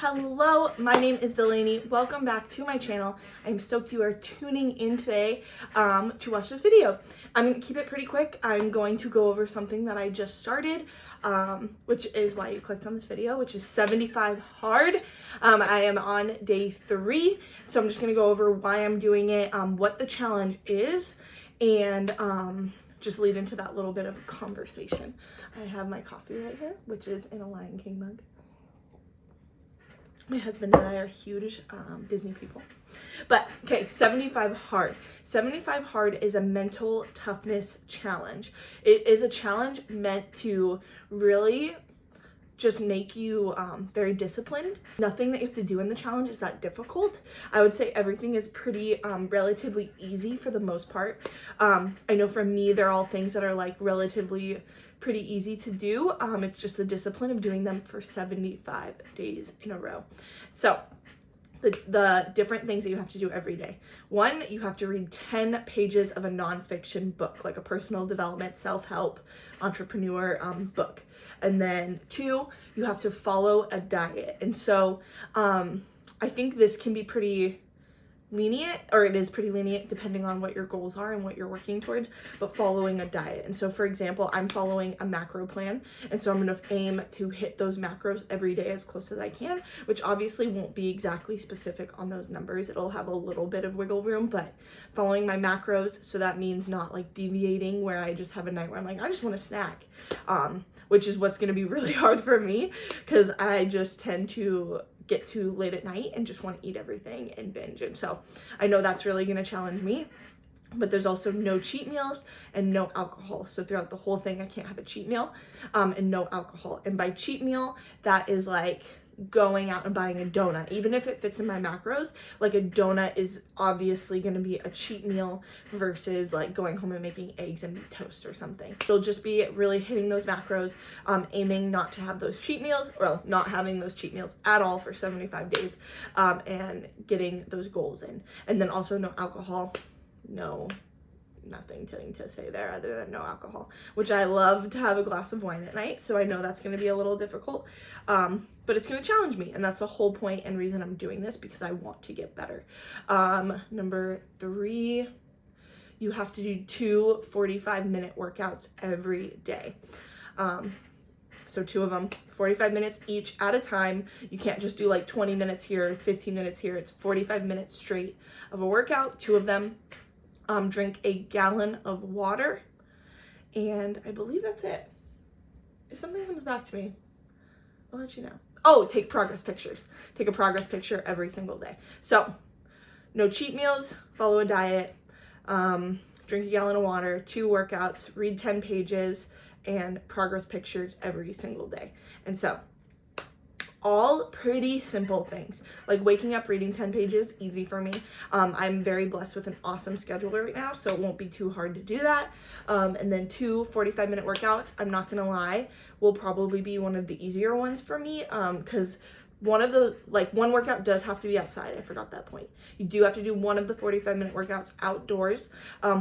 Hello, my name is Delaney. Welcome back to my channel. I'm stoked you are tuning in today to watch this video. I'm going to keep it pretty quick. I'm going to go over something that I just started, which is why you clicked on this video, which is 75 hard. I am on day 3, so I'm just going to go over why I'm doing it, what the challenge is, and just lead into that little bit of a conversation. I have my coffee right here, which is in a Lion King mug. My husband and I are huge Disney people. But, okay, 75 hard. 75 hard is a mental toughness challenge. It is a challenge meant to really just make you very disciplined. Nothing that you have to do in the challenge is that difficult. I would say everything is pretty relatively easy for the most part. I know for me, they're all things that are like relatively pretty easy to do. It's just the discipline of doing them for 75 days in a row. So the different things that you have to do every day. 1, you have to read 10 pages of a nonfiction book, like a personal development, self-help, entrepreneur book. And then 2, you have to follow a diet. And so I think this can be pretty lenient, or it is pretty lenient depending on what your goals are and what you're working towards, but following a diet. And so for example, I'm following a macro plan, and so I'm going to aim to hit those macros every day as close as I can, which obviously won't be exactly specific on those numbers. It'll have a little bit of wiggle room, but following my macros, so that means not like deviating where I just have a night where I'm like, I just want a snack, which is what's going to be really hard for me because I just tend to get too late at night and just want to eat everything and binge. And so I know that's really going to challenge me. But there's also no cheat meals and no alcohol. So throughout the whole thing, I can't have a cheat meal and no alcohol. And by cheat meal, that is like going out and buying a donut. Even if it fits in my macros, like a donut is obviously going to be a cheat meal versus like going home and making eggs and toast or something. It'll just be really hitting those macros, aiming not to have those cheat meals, or not having those cheat meals at all for 75 days, and getting those goals in. And then also no alcohol, nothing to say there other than no alcohol, which I love to have a glass of wine at night, so I know that's going to be a little difficult, but it's going to challenge me, and that's the whole point and reason I'm doing this, because I want to get better. Number 3, you have to do 2 45-minute workouts every day. So 2 of them, 45 minutes each at a time. You can't just do like 20 minutes here, 15 minutes here. It's 45 minutes straight of a workout, 2 of them. Drink a gallon of water, and I believe that's it. If something comes back to me, I'll let you know. Oh, take progress pictures. Take a progress picture every single day. So, no cheat meals, follow a diet, drink a gallon of water, 2 workouts, read 10 pages, and progress pictures every single day. And so, all pretty simple things. Like waking up, reading 10 pages, easy for me. I'm very blessed with an awesome schedule right now, so it won't be too hard to do that. And then 2 45-minute workouts, I'm not gonna lie, will probably be one of the easier ones for me, because one of the, like, one workout does have to be outside. I forgot that point. You do have to do one of the 45-minute workouts outdoors,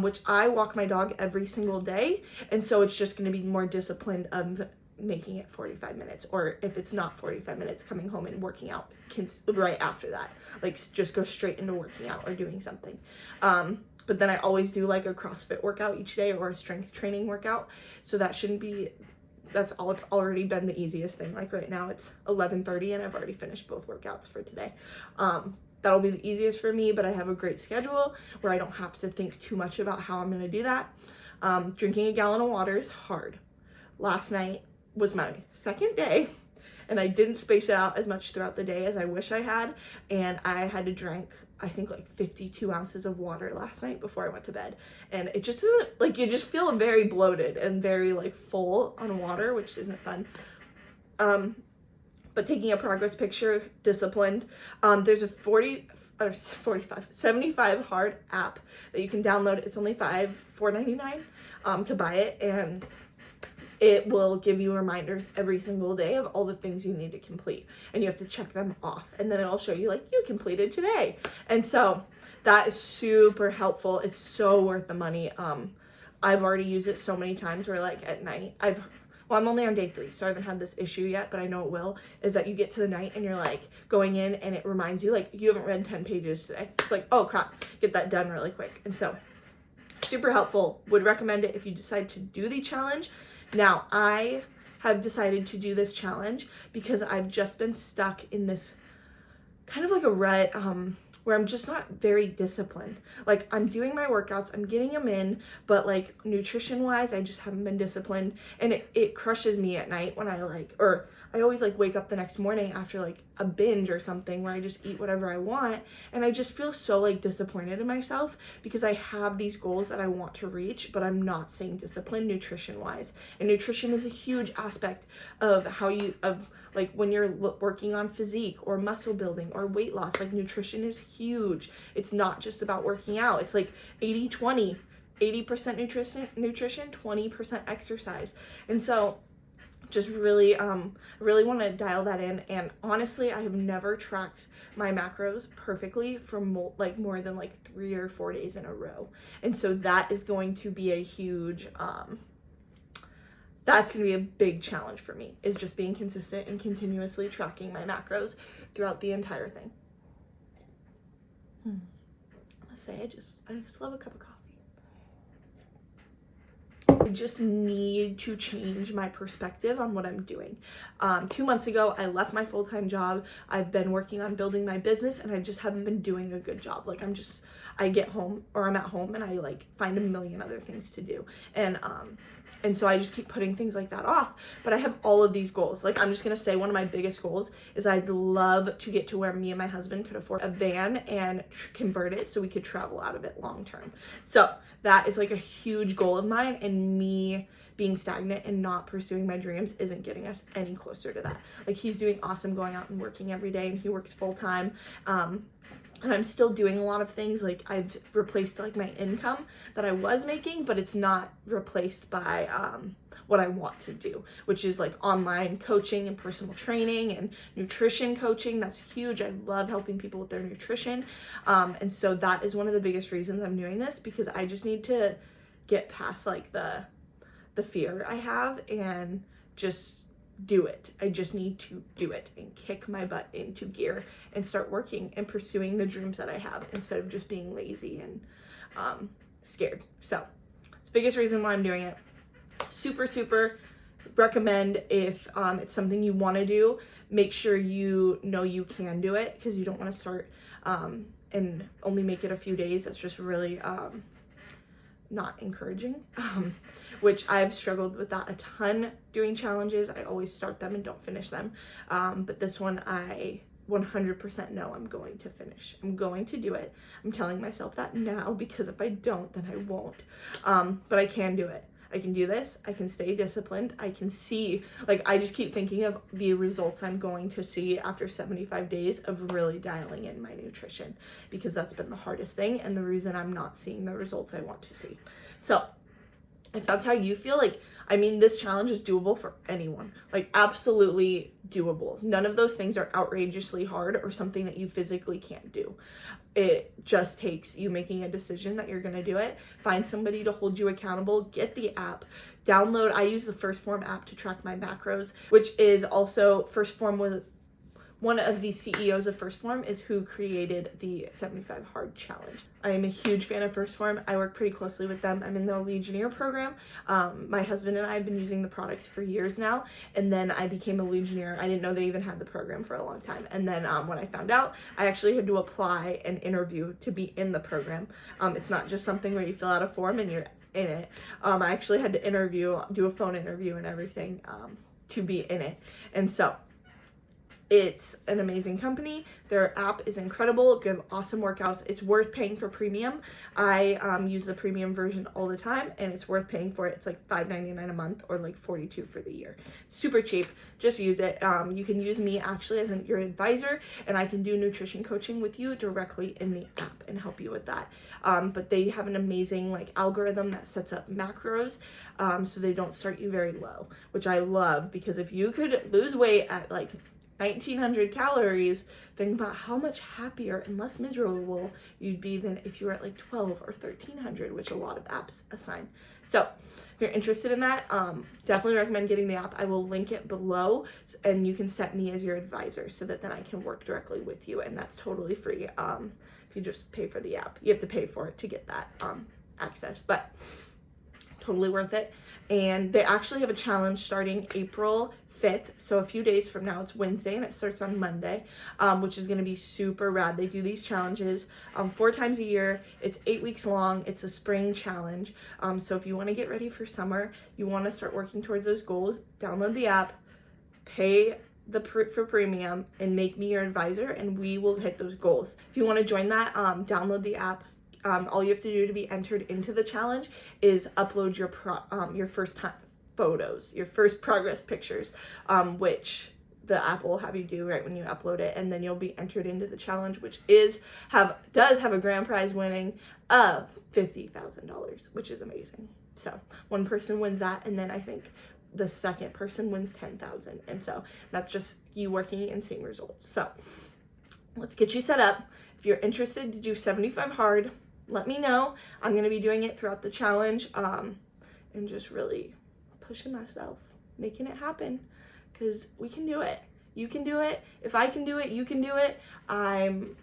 which I walk my dog every single day, and so it's just gonna be more disciplined of making it 45 minutes, or if it's not 45 minutes, coming home and working out right after that, like just go straight into working out or doing something. But then I always do like a CrossFit workout each day or a strength training workout, so that shouldn't be, that's already been the easiest thing. Like right now it's 11:30 and I've already finished both workouts for today. That'll be the easiest for me, but I have a great schedule where I don't have to think too much about how I'm going to do that. Drinking a gallon of water is hard. Last night was my 2nd day, and I didn't space it out as much throughout the day as I wish I had, and I had to drink, I think, like 52 ounces of water last night before I went to bed, and it just isn't, like, you just feel very bloated and very like full on water, which isn't fun. But taking a progress picture, disciplined. There's a 75 hard app that you can download. It's only $4.99 to buy it, and it will give you reminders every single day of all the things you need to complete, and you have to check them off, and then it'll show you like you completed today. And so that is super helpful. It's so worth the money. I've already used it so many times where like at night well, I'm only on day 3, so I haven't had this issue yet, but I know it will, is that you get to the night and you're like going in and it reminds you like you haven't read 10 pages today. It's like, oh crap, get that done really quick. And so super helpful. Would recommend it if you decide to do the challenge. Now, I have decided to do this challenge because I've just been stuck in this kind of like a rut where I'm just not very disciplined. Like, I'm doing my workouts, I'm getting them in, but like nutrition wise, I just haven't been disciplined, and it crushes me at night when I always like wake up the next morning after like a binge or something where I just eat whatever I want, and I just feel so like disappointed in myself because I have these goals that I want to reach, but I'm not staying disciplined nutrition wise. And nutrition is a huge aspect of like when you're working on physique or muscle building or weight loss. Like, nutrition is huge. It's not just about working out. It's like 80-20, 80% nutrition, 20% exercise. And so just really want to dial that in. And honestly, I have never tracked my macros perfectly for more than like 3 or 4 days in a row. And so that is going to be a huge that's going to be a big challenge for me, is just being consistent and continuously tracking my macros throughout the entire thing. Let's say I just love a cup of coffee. I just need to change my perspective on what I'm doing. 2 months ago, I left my full-time job. I've been working on building my business, and I just haven't been doing a good job. Like, I get home, or I'm at home, and I like find a million other things to do. And so I just keep putting things like that off. But I have all of these goals. Like, I'm just going to say one of my biggest goals is I'd love to get to where me and my husband could afford a van and convert it so we could travel out of it long term. So that is like a huge goal of mine, and me being stagnant and not pursuing my dreams isn't getting us any closer to that. Like, he's doing awesome going out and working every day, and he works full time. And I'm still doing a lot of things. Like, I've replaced like my income that I was making, but it's not replaced by what I want to do, which is like online coaching and personal training and nutrition coaching. That's huge. I love helping people with their nutrition. And so that is one of the biggest reasons I'm doing this, because I just need to get past like the fear I have and just do it. I just need to do it and kick my butt into gear and start working and pursuing the dreams that I have, instead of just being lazy and scared. So it's the biggest reason why I'm doing it. Super recommend if it's something you want to do. Make sure you know you can do it, because you don't want to start and only make it a few days. That's just really not encouraging, which I've struggled with that a ton doing challenges. I always start them and don't finish them, but this one I 100% know I'm going to finish. I'm going to do it. I'm telling myself that now, because if I don't, then I won't. But I can do it. I can do this. I can stay disciplined. I can see, like, I just keep thinking of the results I'm going to see after 75 days of really dialing in my nutrition, because that's been the hardest thing and the reason I'm not seeing the results I want to see. So if that's how you feel, like, I mean, this challenge is doable for anyone, like, absolutely doable. None of those things are outrageously hard or something that you physically can't do. It just takes you making a decision that you're going to do it. Find somebody to hold you accountable. Get the app. Download. I use the Phorm app to track my macros, which is also, Phorm was one of the CEOs of Phorm is who created the 75 Hard Challenge. I am a huge fan of Phorm. I work pretty closely with them. I'm in the Legionnaire program. My husband and I have been using the products for years now, and then I became a Legionnaire. I didn't know they even had the program for a long time. And then when I found out, I actually had to apply and interview to be in the program. It's not just something where you fill out a form and you're in it. I actually had to do a phone interview and everything to be in it. And so it's an amazing company. Their app is incredible. Give awesome workouts. It's worth paying for premium. I use the premium version all the time, and it's worth paying for it. It's like $5.99 a month, or like $42 for the year. Super cheap. Just use it. You can use me actually as your advisor, and I can do nutrition coaching with you directly in the app and help you with that. But they have an amazing like algorithm that sets up macros, so they don't start you very low, which I love, because if you could lose weight at like 1,900 calories, think about how much happier and less miserable you'd be than if you were at like 12 or 1,300, which a lot of apps assign. So if you're interested in that, definitely recommend getting the app. I will link it below, and you can set me as your advisor so that then I can work directly with you, and that's totally free. If you just pay for the app, you have to pay for it to get that access, but totally worth it. And they actually have a challenge starting April 5th, so a few days from now. It's Wednesday and it starts on Monday, which is going to be super rad. They do these challenges 4 times a year. It's 8 weeks long. It's a spring challenge, so if you want to get ready for summer, you want to start working towards those goals, download the app, pay for premium, and make me your advisor, and we will hit those goals. If you want to join that, download the app. All you have to do to be entered into the challenge is upload your first time photos, your first progress pictures, which the app will have you do right when you upload it, and then you'll be entered into the challenge, which does have a grand prize winning of $50,000, which is amazing. So one person wins that, and then I think the second person wins 10,000, and so that's just you working and seeing results. So let's get you set up. If you're interested to do 75 hard, let me know. I'm going to be doing it throughout the challenge, and just really pushing myself, making it happen, because we can do it. You can do it. If I can do it, you can do it. I'm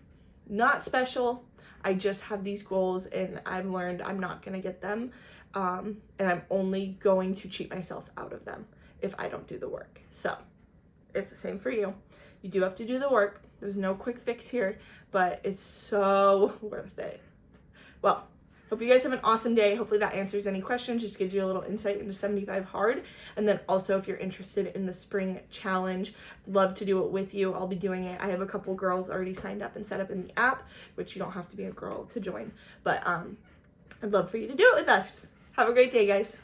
not special. I just have these goals, and I've learned I'm not going to get them, and I'm only going to cheat myself out of them if I don't do the work. So it's the same for you. You do have to do the work. There's no quick fix here, but it's so worth it. Well, hope you guys have an awesome day. Hopefully that answers any questions, just gives you a little insight into 75 hard. And then also, if you're interested in the spring challenge, love to do it with you. I'll be doing it. I have a couple girls already signed up and set up in the app, which you don't have to be a girl to join. But I'd love for you to do it with us. Have a great day, guys.